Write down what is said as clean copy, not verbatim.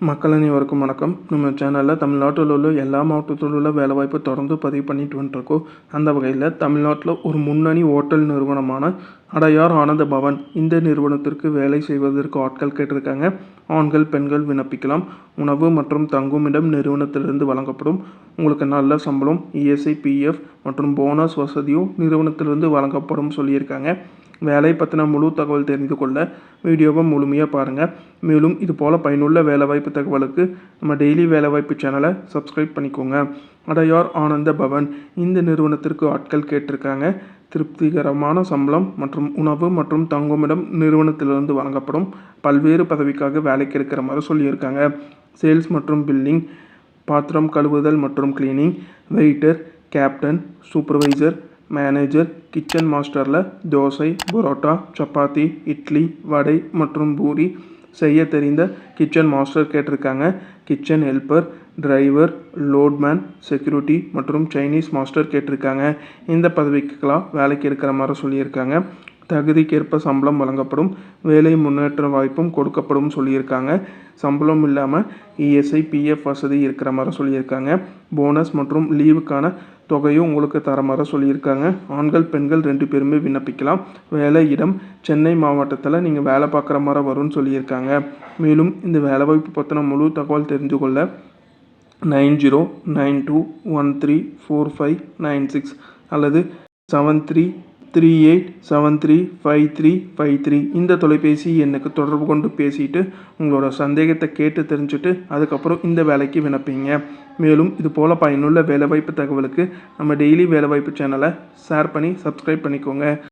மக்கள் அனைவருக்கும் வணக்கம். நம்ம சேனலில் தமிழ்நாட்டில் உள்ள எல்லா மாவட்டத்தில் உள்ள வேலைவாய்ப்பு தொடர்ந்து பதிவு பண்ணிட்டு வந்துட்டுருக்கோம். அந்த வகையில் தமிழ்நாட்டில் ஒரு முன்னணி ஓட்டல் நிறுவனமான அடையார் ஆனந்த பவன் இந்த நிறுவனத்திற்கு வேலை செய்வதற்கு ஆட்கள் கேட்டிருக்காங்க. ஆண்கள் பெண்கள் விண்ணப்பிக்கலாம். உணவு மற்றும் தங்குமிடம் நிறுவனத்திலிருந்து வழங்கப்படும். உங்களுக்கு நல்ல சம்பளம், இஎஸ்ஐ, பிஎஃப் மற்றும் போனஸ் வசதியும் நிறுவனத்திலிருந்து வழங்கப்படும் சொல்லியிருக்காங்க. வேலை பற்றின முழு தகவல் தெரிந்து கொள்ள வீடியோவை முழுமையாக பாருங்கள். மேலும் இது போல் பயனுள்ள வேலைவாய்ப்பு தகவலுக்கு நம்ம டெய்லி வேலைவாய்ப்பு சேனலை சப்ஸ்கிரைப் பண்ணிக்கோங்க. அடையார் ஆனந்த பவன் இந்த நிறுவனத்திற்கு ஆட்கள் கேட்டிருக்காங்க. திருப்திகரமான சம்பளம் மற்றும் உணவு மற்றும் தங்குமிடம் நிறுவனத்திலிருந்து வழங்கப்படும். பல்வேறு பதவிக்காக வேலைக்கு எடுக்கிற மாதிரி சொல்லியிருக்காங்க. சேல்ஸ் மற்றும் பில்லிங், பாத்திரம் கழுவுதல் மற்றும் cleaning, waiter, captain, supervisor, manager, kitchen மாஸ்டரில் தோசை, பரோட்டா, சப்பாத்தி, இட்லி, வடை மற்றும் பூரி செய்ய தெரிந்த கிச்சன் மாஸ்டர் கேட்டிருக்காங்க. Kitchen helper, driver, loadman, security மற்றும் சைனீஸ் மாஸ்டர் கேட்டிருக்காங்க. இந்த பதவிக்கெல்லாம் வேலைக்கு எடுக்கிற மாதிரி சொல்லியிருக்காங்க. தகுதிக்கேற்ப சம்பளம் வழங்கப்படும். வேலை முன்னேற்ற வாய்ப்பும் கொடுக்கப்படும் சொல்லியிருக்காங்க. சம்பளம் இல்லாமல் இஎஸ்ஐ, பிஎஃப் வசதி இருக்கிற மாதிரி சொல்லியிருக்காங்க. போனஸ் மற்றும் லீவுக்கான தொகையும் உங்களுக்கு தர மாதிரி சொல்லியிருக்காங்க. ஆண்கள் பெண்கள் 2 பேருமே விண்ணப்பிக்கலாம். வேலை இடம் சென்னை மாவட்டத்தில் நீங்கள் வேலை பார்க்குற மாதிரி வரும்னு சொல்லியிருக்காங்க. மேலும் இந்த வேலைவாய்ப்பு பற்றின முழு தகவல் தெரிந்து கொள்ள 9092134596 அல்லது 7338735353 இந்த தொலைபேசி எண்ணுக்கு தொடர்பு கொண்டு பேசிட்டு உங்களோட சந்தேகத்தை கேட்டு தெரிஞ்சுட்டு அதுக்கப்புறம் இந்த வேலைக்கு விண்ணப்பிங்க. மேலும் இது போல் பயனுள்ள வேலைவாய்ப்பு தகவலுக்கு நம்ம டெய்லி வேலைவாய்ப்பு சேனலை ஷேர் பண்ணி சப்ஸ்கிரைப் பண்ணிக்கோங்க.